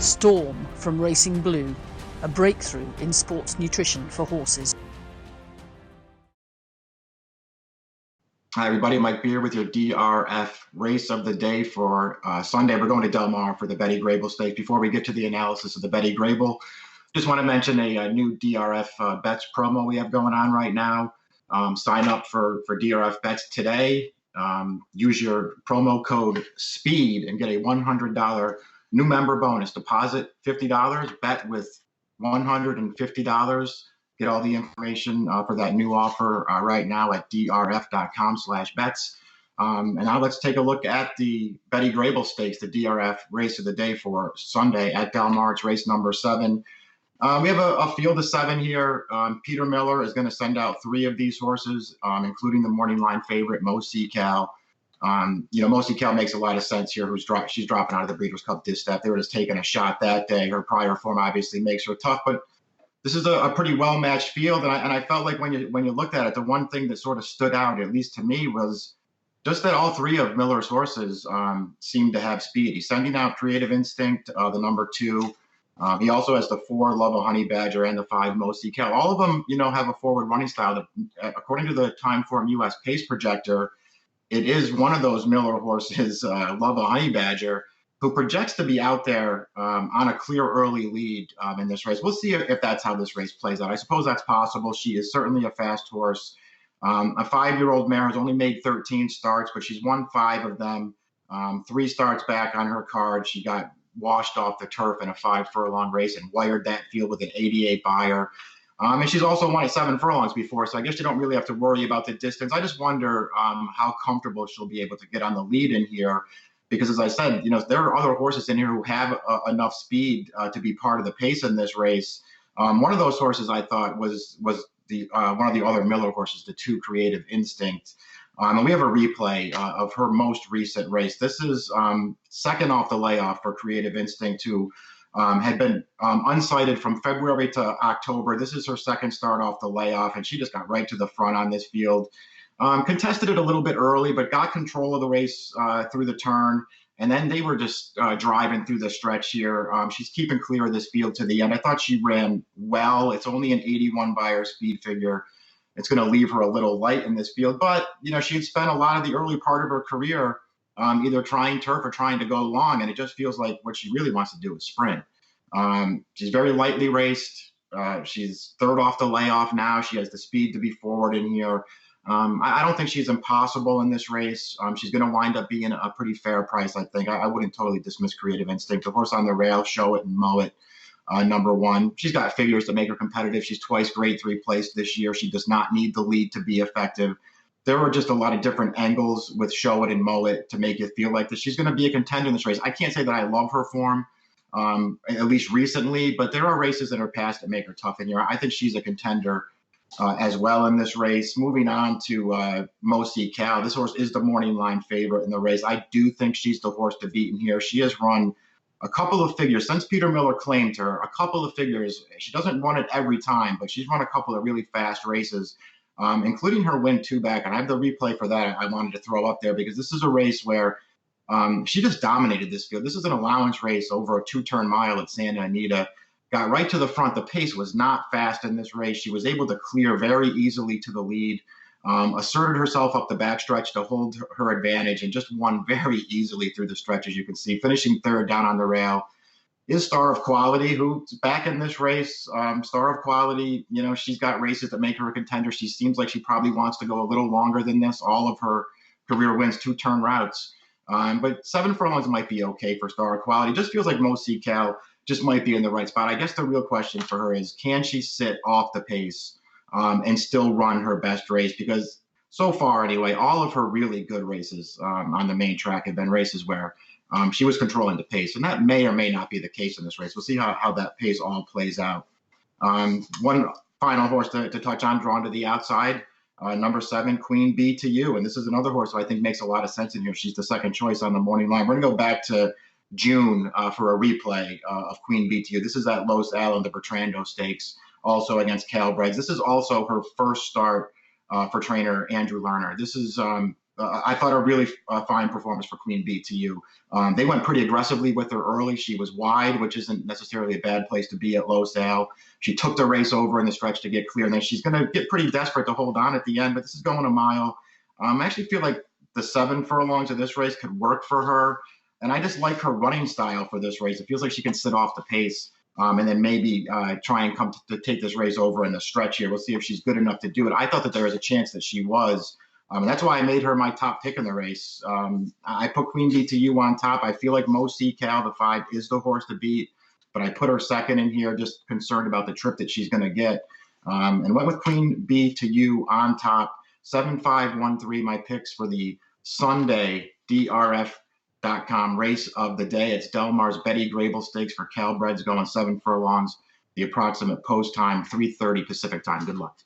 Storm from Racing Blue, a breakthrough in sports nutrition for horses. Hi everybody, Mike Beer with your DRF race of the day for Sunday. We're going to Del Mar for the Betty Grable Stakes. Before we get to the analysis of the Betty Grable, just want to mention a new DRF bets promo we have going on right now. Sign up for DRF bets today. Use your promo code SPEED and get a $100 new member bonus. Deposit $50, bet with $150. Get all the information for that new offer right now at drf.com/bets. And now let's take a look at the Betty Grable Stakes, the DRF race of the day for Sunday at Del Mar. It's race number 7. We have a field of 7 here. Peter Miller is going to send out 3 of these horses, including the morning line favorite, Mo Cal. Mo Cal makes a lot of sense here. She's dropping out of the Breeders' Cup Distaff. They were just taking a shot that day. Her prior form obviously makes her tough, but this is a pretty well-matched field, and I felt like when you looked at it, the one thing that sort of stood out, at least to me, was just that all 3 of Miller's horses seemed to have speed. He's sending out Creative Instinct, the number 2. He also has the 4 Love a Honey Badger and the 5 Mo Cal. All of them, have a forward running style that, according to the Timeform US Pace Projector, it is one of those Miller horses, Love a Honey Badger, who projects to be out there on a clear early lead in this race. We'll see if that's how this race plays out. I suppose that's possible. She is certainly a fast horse. A 5-year-old mare has only made 13 starts, but she's won 5 of them. 3 starts back on her card. She got washed off the turf in a 5-furlong race and wired that field with an 88 buyer. And she's also won at 7 furlongs before, so I guess you don't really have to worry about the distance. I just wonder how comfortable she'll be able to get on the lead in here. Because as I said, there are other horses in here who have enough speed to be part of the pace in this race. One of those horses I thought was the one of the other Miller horses, the 2 Creative Instinct. And we have a replay of her most recent race. This is second off the layoff for Creative Instinct, who had been unsighted from February to October. This is her second start off the layoff, and she just got right to the front on this field. Contested it a little bit early, but got control of the race through the turn. And then they were just driving through the stretch here. She's keeping clear of this field to the end. I thought she ran well. It's only an 81 buyer speed figure. It's going to leave her a little light in this field. But, she had spent a lot of the early part of her career either trying turf or trying to go long. And it just feels like what she really wants to do is sprint. She's very lightly raced. She's third off the layoff now. She has the speed to be forward in here. I don't think she's impossible in this race. She's going to wind up being a pretty fair price, I think. I wouldn't totally dismiss Creative Instinct. The horse on the rail, Show It and Mow It, number 1. She's got figures to make her competitive. She's twice grade 3 placed this year. She does not need the lead to be effective. There are just a lot of different angles with Show It and Mow It to make it feel like that she's going to be a contender in this race. I can't say that I love her form, at least recently, but there are races in her past that make her tough in here. I think she's a contender as well in this race. Moving on to Mo Cal. This horse is the morning line favorite in the race. I do think she's the horse to beat in here. She has run a couple of figures since Peter Miller claimed her, a couple of figures. She doesn't run it every time, but she's run a couple of really fast races, including her win 2 back. And I have the replay for that I wanted to throw up there because this is a race where she just dominated this field. This is an allowance race over a 2-turn mile at Santa Anita. Got right to the front. The pace was not fast in this race. She was able to clear very easily to the lead, asserted herself up the backstretch to hold her advantage, and just won very easily through the stretch, as you can see. Finishing third down on the rail is Star of Quality, who's back in this race. Star of Quality, she's got races that make her a contender. She seems like she probably wants to go a little longer than this. All of her career wins 2-turn routes. But 7 furlongs might be okay for Star of Quality. Just feels like Mo Cal just might be in the right spot. I guess the real question for her is, can she sit off the pace and still run her best race? Because so far, anyway, all of her really good races on the main track have been races where she was controlling the pace. And that may or may not be the case in this race. We'll see how that pace all plays out. One final horse to touch on, drawn to the outside, number 7, Queen Bee to You. And this is another horse who I think makes a lot of sense in here. She's the second choice on the morning line. We're going to go back to June for a replay of Queen Bee to You. This is at Los Al and the Bertrando Stakes, also against Calbreds. This is also her first start for trainer Andrew Lerner. This is I thought a really fine performance for Queen B to you. They went pretty aggressively with her early. She was wide, which isn't necessarily a bad place to be at low sale. She took the race over in the stretch to get clear, and then she's going to get pretty desperate to hold on at the end, but this is going a mile. I actually feel like the 7 furlongs of this race could work for her, and I just like her running style for this race. It feels like she can sit off the pace and then maybe try and come to take this race over in the stretch here. We'll see if she's good enough to do it. I thought that there was a chance that she was. And that's why I made her my top pick in the race. I put Queen BTU on top. I feel like Mo Cal, the 5, is the horse to beat, but I put her second in here, just concerned about the trip that she's going to get. And went with Queen BTU on top. 7-5-1-3, my picks for the Sunday DRF.com race of the day. It's Del Mar's Betty Grable Stakes for Calbreds, going 7 furlongs. The approximate post time, 3:30 Pacific time. Good luck.